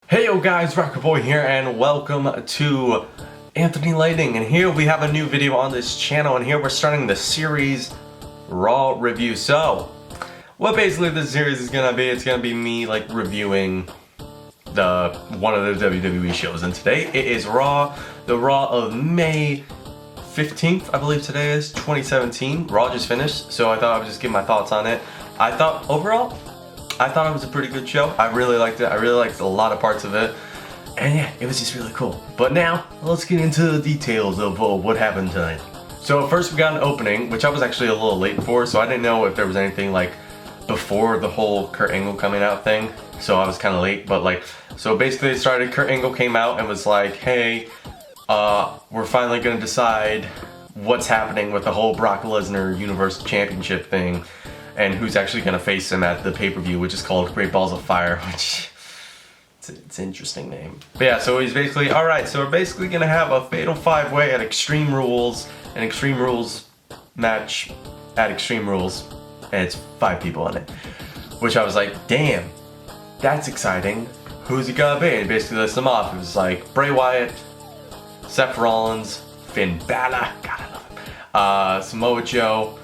Hey yo guys, Rocker Boy here and welcome to Anthony Lightning, and here we have a new video on this channel, and here we're starting the series Raw review. So what basically this series is gonna be, it's gonna be me like reviewing one of the WWE shows, and today it is Raw, the Raw of May 15th, I believe today is, 2017. Raw just finished, so I thought I would just give my thoughts on it. I thought it was a pretty good show. I really liked it. I really liked a lot of parts of it. And yeah, it was just really cool. But now, let's get into the details of what happened tonight. So first we got an opening, which I was actually a little late for, so I didn't know if there was anything like before the whole Kurt Angle coming out thing. So I was kind of late, but like, so basically it started, Kurt Angle came out and was like, hey, we're finally gonna decide what's happening with the whole Brock Lesnar Universal Championship thing, and who's actually going to face him at the pay-per-view, which is called Great Balls of Fire, which, it's an interesting name. But yeah, so he's basically, alright, so we're basically going to have a Fatal 5-Way at Extreme Rules, an Extreme Rules match at Extreme Rules, and it's 5 people in it. Which I was like, damn, that's exciting. Who's it going to be? And basically lists them off. It was like Bray Wyatt, Seth Rollins, Finn Balor, God I love him, Samoa Joe,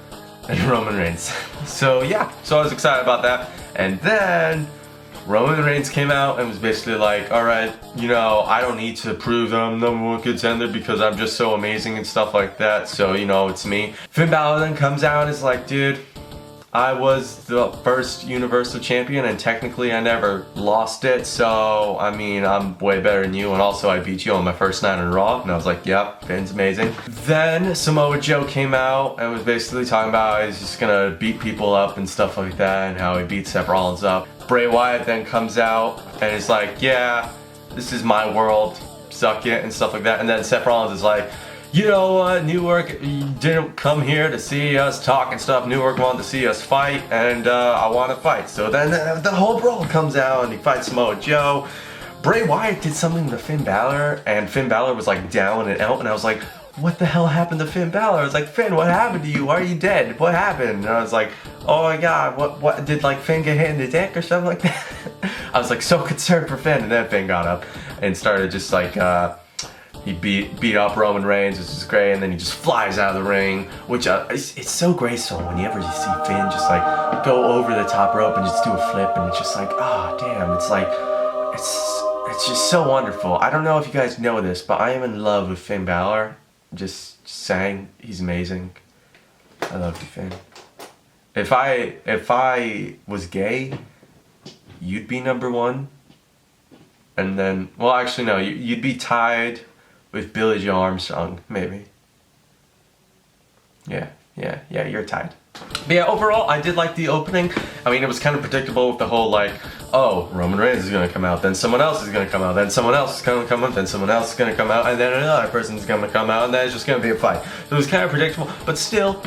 and Roman Reigns. So yeah, so I was excited about that. And then Roman Reigns came out and was basically like, alright, you know, I don't need to prove that I'm #1 contender because I'm just so amazing and stuff like that, so you know, it's me. Finn Balor then comes out and is like, dude, I was the first Universal Champion and technically I never lost it, so I mean, I'm way better than you, and also I beat you on my first night on Raw. And I was like, yep, Finn's amazing. Then Samoa Joe came out and was basically talking about how he's just gonna beat people up and stuff like that, and how he beat Seth Rollins up. Bray Wyatt then comes out and is like, yeah, this is my world, suck it, and stuff like that. And then Seth Rollins is like, you know what, Newark, you didn't come here to see us talk and stuff. Newark wanted to see us fight, and I want to fight. So then the whole brawl comes out, and he fights Samoa Joe. Bray Wyatt did something to Finn Balor, and Finn Balor was like down and out, and I was like, what the hell happened to Finn Balor? I was like, Finn, what happened to you? Why are you dead? What happened? And I was like, oh my god, what did like Finn get hit in the dick or something like that? I was like so concerned for Finn, and then Finn got up and started just like, he beat up Roman Reigns, which is great, and then he just flies out of the ring, which it's so graceful whenever you see Finn just like go over the top rope and just do a flip, and it's just like, oh damn, it's like, it's just so wonderful. I don't know if you guys know this, but I am in love with Finn Balor. Just saying, he's amazing. I love you, Finn. If I was gay, you'd be #1, and then, well actually no, you'd be tied with Billie Joe Armstrong, maybe. Yeah, you're tied. But yeah, overall, I did like the opening. I mean, it was kind of predictable with the whole like, oh, Roman Reigns is gonna come out, then someone else is gonna come out, then someone else is gonna come out, then someone else is gonna come out, and then another person's gonna come out, and then it's just gonna be a fight. So it was kind of predictable, but still,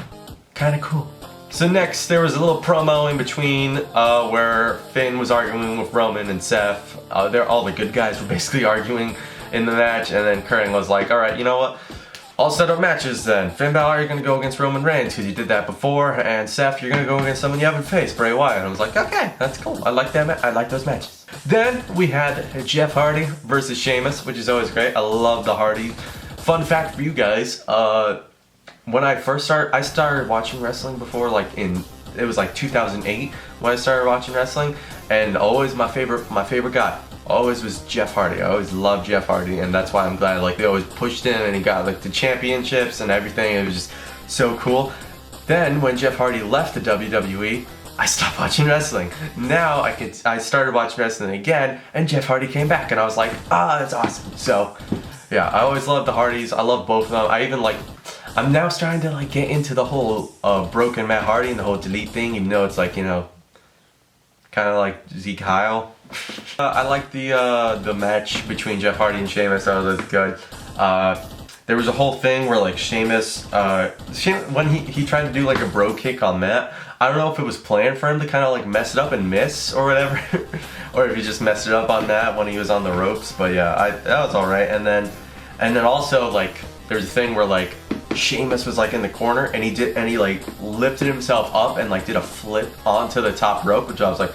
kind of cool. So next, there was a little promo in between where Finn was arguing with Roman and Seth. All the good guys were basically arguing in the match, and then Kurt Angle was like, alright, you know what? I'll set up matches then. Finn Balor, you're gonna go against Roman Reigns, because you did that before, and Seth, you're gonna go against someone you haven't faced, Bray Wyatt. And I was like, okay, that's cool. I like that. I like those matches. Then we had Jeff Hardy versus Sheamus, which is always great. I love the Hardy. Fun fact for you guys, when I started watching wrestling before, like it was like 2008 when I started watching wrestling, and always my favorite guy always was Jeff Hardy. I always loved Jeff Hardy, and that's why I'm glad like they always pushed him and he got like the championships and everything. It was just so cool. Then when Jeff Hardy left the WWE, I stopped watching wrestling. Now I started watching wrestling again, and Jeff Hardy came back, and I was like, that's awesome. So yeah, I always loved the Hardys. I love both of them. I'm now starting to like get into the whole broken Matt Hardy and the whole delete thing, even though it's like, you know, kind of like Zeke Kyle. I like the match between Jeff Hardy and Sheamus. That was good. There was a whole thing where like Sheamus when he tried to do like a bro kick on Matt. I don't know if it was planned for him to kind of like mess it up and miss or whatever, or if he just messed it up on Matt when he was on the ropes. But yeah, that was all right. And then also like there's a thing where like Sheamus was like in the corner, and he like lifted himself up and like did a flip onto the top rope, which I was like,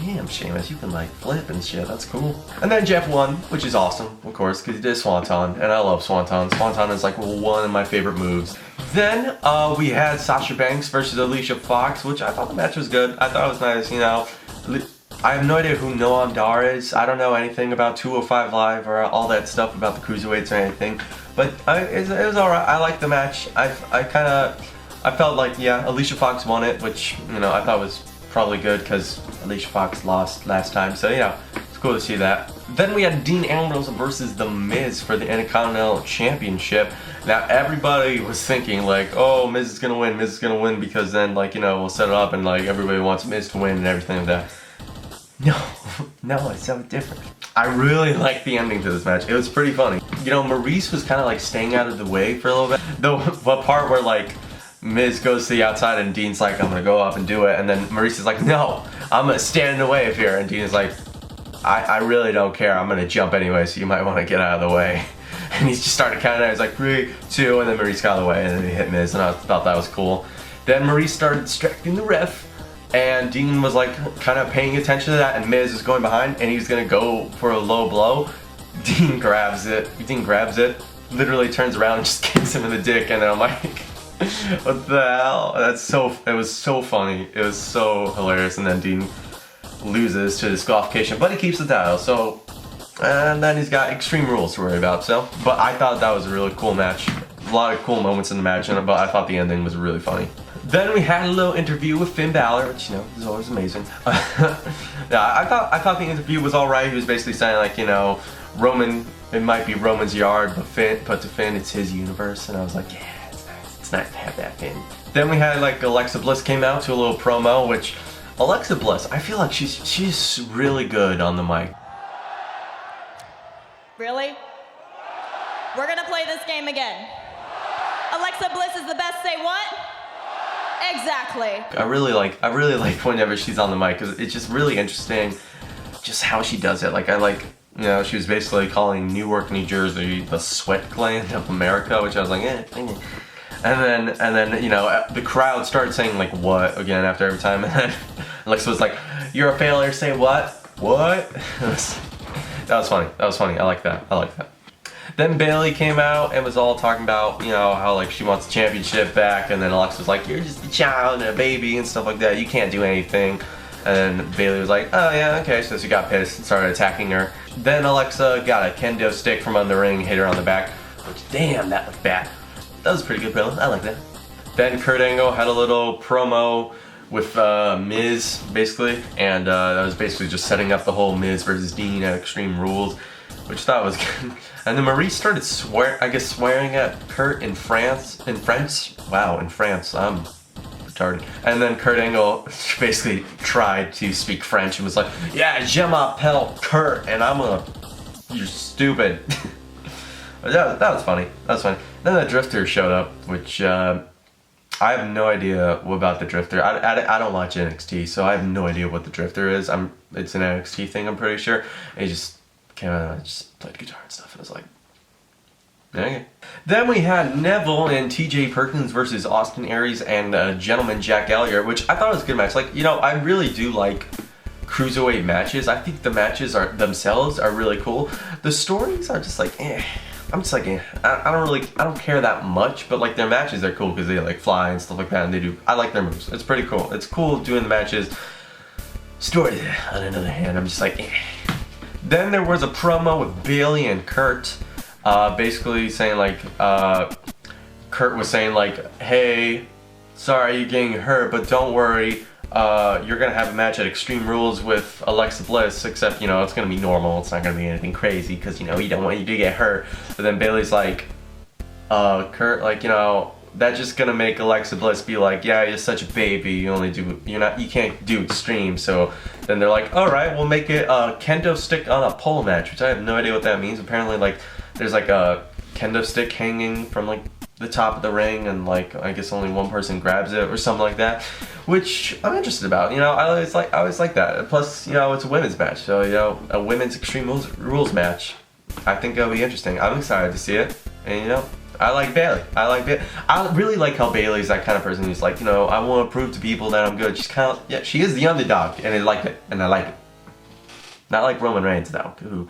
damn, Sheamus, you can like flip and shit, that's cool. And then Jeff won, which is awesome, of course, because he did Swanton, and I love Swanton. Swanton is like one of my favorite moves. Then we had Sasha Banks versus Alicia Fox, which I thought the match was good. I thought it was nice, you know. I have no idea who Noam Dar is. I don't know anything about 205 Live or all that stuff about the cruiserweights or anything. But it was alright. I liked the match. I felt like, yeah, Alicia Fox won it, which, you know, I thought was probably good because Alicia Fox lost last time. So, yeah, it's cool to see that. Then we had Dean Ambrose versus The Miz for the Intercontinental Championship. Now, everybody was thinking, like, oh, Miz is going to win, Miz is going to win, because then, like, you know, we'll set it up and, like, everybody wants Miz to win and everything like that. No, it's so different. I really liked the ending to this match. It was pretty funny. You know, Maurice was kind of, like, staying out of the way for a little bit. The part where, like, Miz goes to the outside and Dean's like, I'm going to go up and do it. And then Maurice is like, no, I'm going to stand in the way of here. And Dean is like, I really don't care. I'm going to jump anyway, so you might want to get out of the way. And he just started counting out. He's like, 3, 2, and then Maurice got out of the way, and then he hit Miz, and I thought that was cool. Then Maurice started distracting the ref, and Dean was like kind of paying attention to that, and Miz is going behind, and he's going to go for a low blow. Dean grabs it, literally turns around and just kicks him in the dick, and then I'm like, what the hell? It was so funny. It was so hilarious, and then Dean loses to disqualification, but he keeps the title, so, and then he's got Extreme Rules to worry about, so, but I thought that was a really cool match. A lot of cool moments in the match, but I thought the ending was really funny. Then we had a little interview with Finn Balor, which, you know, is always amazing. Yeah, I thought the interview was alright. He was basically saying, like, you know, it might be Roman's yard, but to Finn, it's his universe, and I was like, yeah, it's nice to have that, Finn. Then we had, like, Alexa Bliss came out to a little promo, which, Alexa Bliss, I feel like she's really good on the mic. Really? We're gonna play this game again. Alexa Bliss is the best, say what? Exactly. I really like whenever she's on the mic, because it's just really interesting just how she does it. Like, you know, she was basically calling Newark, New Jersey the sweat gland of America, which I was like, eh. And then, you know, the crowd started saying, like, what, again, after every time, and then Alexa was like, you're a failure, say what? What? That was funny, I like that. Then Bayley came out and was all talking about, you know, how, like, she wants the championship back, and then Alexa was like, you're just a child and a baby and stuff like that, you can't do anything. And then Bayley was like, oh yeah, okay, so she got pissed and started attacking her. Then Alexa got a kendo stick from under the ring, hit her on the back, which, damn, that looked bad. That was a pretty good promo, I like that. Then Kurt Angle had a little promo with Miz, basically, and that was basically just setting up the whole Miz versus Dean at Extreme Rules, which I thought was good. And then Maurice started swearing at Kurt in French. Wow, in France, I'm retarded. And then Kurt Angle basically tried to speak French and was like, yeah, je m'appelle Kurt, and you're stupid. that was funny. Then the Drifter showed up, which I have no idea about the Drifter. I don't watch NXT, so I have no idea what the Drifter is. It's an NXT thing, I'm pretty sure. And he just came out and just played guitar and stuff, and I was like, okay. Then we had Neville and TJ Perkins versus Austin Aries and Gentleman Jack Gallagher, which I thought was a good match. Like, you know, I really do like cruiserweight matches. I think the matches themselves are really cool. The stories are just like, eh. I'm just like, eh. I don't care that much, but like their matches are cool because they like fly and stuff like that, and I like their moves. It's pretty cool. It's cool doing the matches. Story, on another hand, I'm just like, eh. Then there was a promo with Bayley and Kurt, basically saying like, Kurt was saying like, hey, sorry you're getting hurt, but don't worry, you're gonna have a match at Extreme Rules with Alexa Bliss, except, you know, it's gonna be normal, it's not gonna be anything crazy, because, you know, you don't want you to get hurt. But then Bayley's like, Kurt, like, you know, that's just gonna make Alexa Bliss be like, yeah, you're such a baby, you can't do Extreme. So then they're like, alright, we'll make it a kendo stick on a pole match, which I have no idea what that means. Apparently, like, there's like a kendo stick hanging from like the top of the ring, and like, I guess only one person grabs it or something like that, which I'm interested about. You know, I always like that. Plus, you know, it's a women's match, so, you know, a women's Extreme Rules match. I think it'll be interesting. I'm excited to see it, and, you know, I like Bayley. I really like how Bayley's that kind of person who's like, you know, I want to prove to people that I'm good. She's kind of, yeah, she is the underdog, and I like it, Not like Roman Reigns though, who,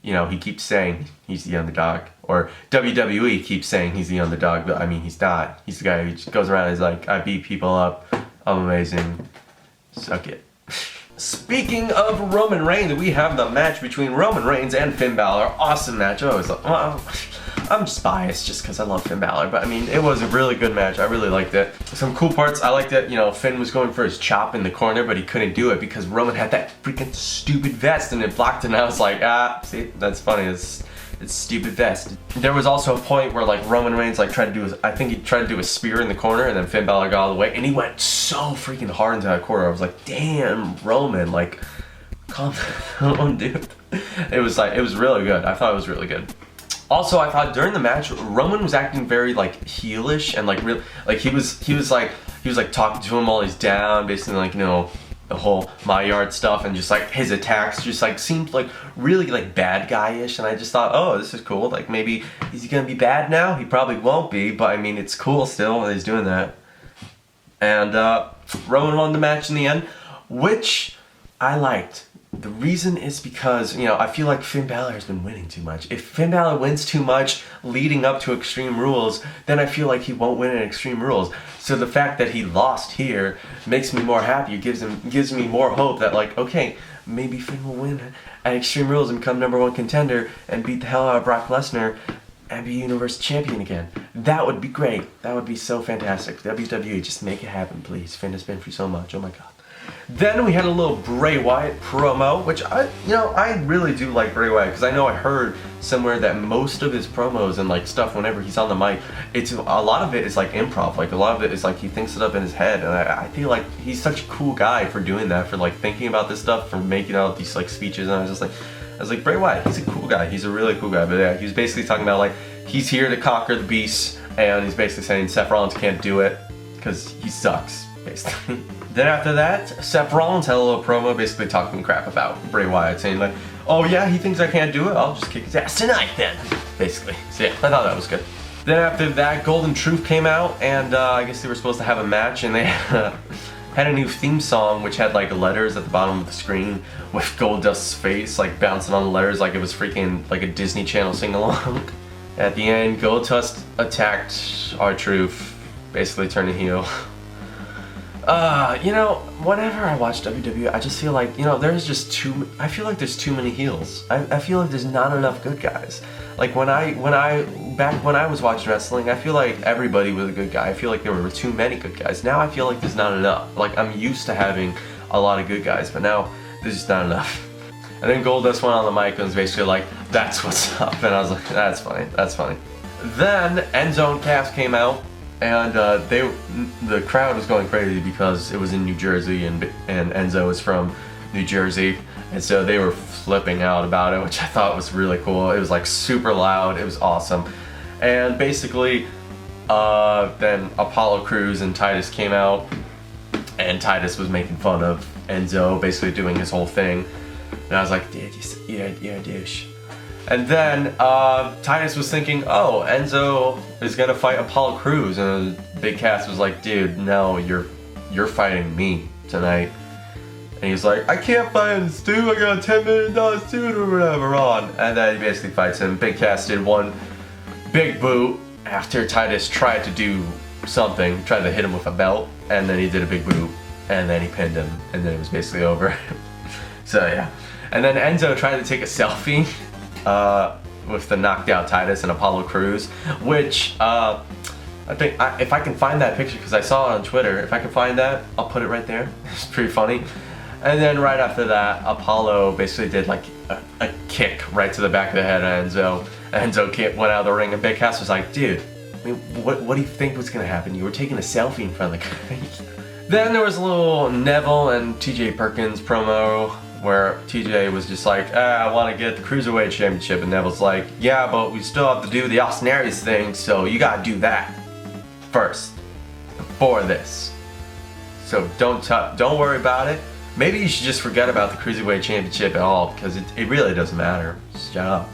you know, he keeps saying he's the underdog, or WWE keeps saying he's the underdog, but I mean, he's not. He's the guy who just goes around and is like, I beat people up, I'm amazing, suck it. Speaking of Roman Reigns, we have the match between Roman Reigns and Finn Balor. Awesome match. I always thought, well, I'm just biased just because I love Finn Balor, but I mean, it was a really good match. I really liked it. Some cool parts, I liked that, you know, Finn was going for his chop in the corner, but he couldn't do it because Roman had that freaking stupid vest and it blocked it, and I was like, see, that's funny. It's stupid vest. There was also a point where like Roman Reigns like tried to do I think he tried to do a spear in the corner, and then Finn Balor got out of the way, and he went so freaking hard into that corner. I was like, damn, Roman, like, calm down, dude. It was really good. I thought it was really good. Also, I thought during the match, Roman was acting very like heelish and like real, like he was talking to him while he's down, basically like, you know, the whole my yard stuff, and just like his attacks just like seemed like really like bad guy-ish, and I just thought, oh, this is cool. Like, maybe is he gonna be bad now? He probably won't be, but I mean, it's cool still that he's doing that. And Roman won the match in the end, which I liked. The reason is because, you know, I feel like Finn Balor has been winning too much. If Finn Balor wins too much leading up to Extreme Rules, then I feel like he won't win in Extreme Rules. So the fact that he lost here makes me more happy. It gives me more hope that, like, okay, maybe Finn will win at Extreme Rules and become #1 contender and beat the hell out of Brock Lesnar and be Universal Champion again. That would be great. That would be so fantastic. WWE, just make it happen, please. Finn has been through so much. Oh my god. Then we had a little Bray Wyatt promo, which I really do like Bray Wyatt, because I know I heard somewhere that most of his promos and like stuff whenever he's on the mic, a lot of it is like improv. Like, a lot of it is like he thinks it up in his head, and I feel like he's such a cool guy for doing that, for like thinking about this stuff, for making out these like speeches. And I was like, Bray Wyatt, he's a cool guy. He's a really cool guy. But yeah, he was basically talking about like he's here to conquer the beast, and he's basically saying Seth Rollins can't do it because he sucks, basically. Then after that, Seth Rollins had a little promo basically talking crap about Bray Wyatt, saying like, oh yeah, he thinks I can't do it, I'll just kick his ass tonight then, basically. So yeah, I thought that was good. Then after that, Golden Truth came out, and I guess they were supposed to have a match, and they had a new theme song which had like letters at the bottom of the screen with Goldust's face like bouncing on the letters like it was freaking like a Disney Channel sing-along. At the end, Goldust attacked R-Truth, basically turning heel. You know, whenever I watch WWE, I just feel like, you know, I feel like there's too many heels. I feel like there's not enough good guys. Like, back when I was watching wrestling, I feel like everybody was a good guy. I feel like there were too many good guys. Now I feel like there's not enough. Like, I'm used to having a lot of good guys, but now there's just not enough. And then Goldust went on the mic and was basically like, that's what's up. And I was like, that's funny, that's funny. Then Enzo and Cass came out. And the crowd was going crazy because it was in New Jersey, and Enzo is from New Jersey, and so they were flipping out about it, which I thought was really cool. It was like super loud. It was awesome. And basically, then Apollo Crews and Titus came out, and Titus was making fun of Enzo, basically doing his whole thing. And I was like, dude, you're a douche. And then Titus was thinking, oh, Enzo is gonna fight Apollo Crews, and Big Cass was like, dude, no, you're fighting me tonight. And he's like, I can't fight him, Stu, I got a $10 million suit or whatever on. And then he basically fights him. Big Cass did one big boot after Titus tried to do something, tried to hit him with a belt, and then he did a big boot, and then he pinned him, and then it was basically over. So yeah. And then Enzo tried to take a selfie with the knocked out Titus and Apollo Crews, which I think if I can find that picture, because I saw it on Twitter, if I can find that, I'll put it right there. It's pretty funny. And then right after that, Apollo basically did like a kick right to the back of the head of Enzo. Enzo went out of the ring, and Big Cass was like, dude, I mean, what do you think was gonna happen? You were taking a selfie in front of the guy. Then there was a little Neville and TJ Perkins promo, where TJ was just like, I want to get the Cruiserweight Championship, and Neville's like, yeah, but we still have to do the Austin Aries thing, so you gotta do that first, before this. So don't worry about it. Maybe you should just forget about the Cruiserweight Championship at all, because it really doesn't matter. Just shut up.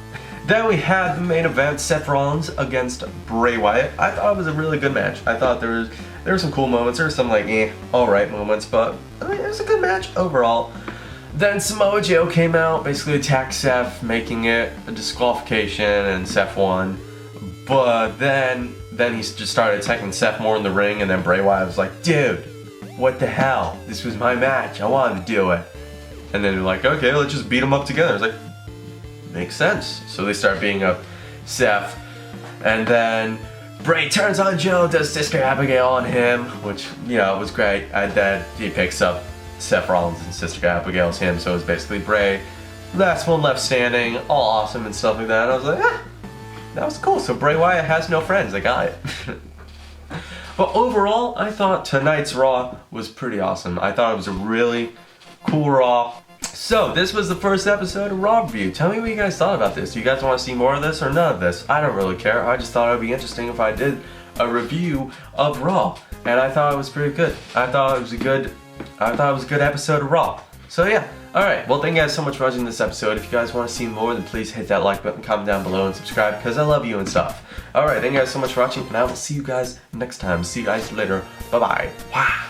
Then we had the main event, Seth Rollins against Bray Wyatt. I thought it was a really good match. I thought there were some cool moments. There were some like alright moments, but I mean, it was a good match overall. Then Samoa Joe came out, basically attacked Seth, making it a disqualification, and Seth won. But then he just started attacking Seth more in the ring, and then Bray Wyatt was like, dude, what the hell? This was my match. I wanted to do it. And then they're like, okay, let's just beat them up together. It's like, makes sense. So they start beating up Seth, and then Bray turns on Joe, does Sister Abigail on him, which, you know, was great. And then he picks up Seth Rollins and Sister Abigail's him, so it was basically Bray, last one left standing, all awesome and stuff like that. And I was like, that was cool. So Bray Wyatt has no friends. I got it. But overall, I thought tonight's Raw was pretty awesome. I thought it was a really cool Raw. So this was the first episode of Raw Review. Tell me what you guys thought about this. Do you guys want to see more of this or none of this? I don't really care. I just thought it would be interesting if I did a review of Raw, and I thought it was pretty good. I thought it was a good episode of Raw. So yeah. Alright, well thank you guys so much for watching this episode. If you guys want to see more, then please hit that like button, comment down below, and subscribe, because I love you and stuff. Alright, thank you guys so much for watching, and I will see you guys next time. See you guys later. Bye-bye. Wow.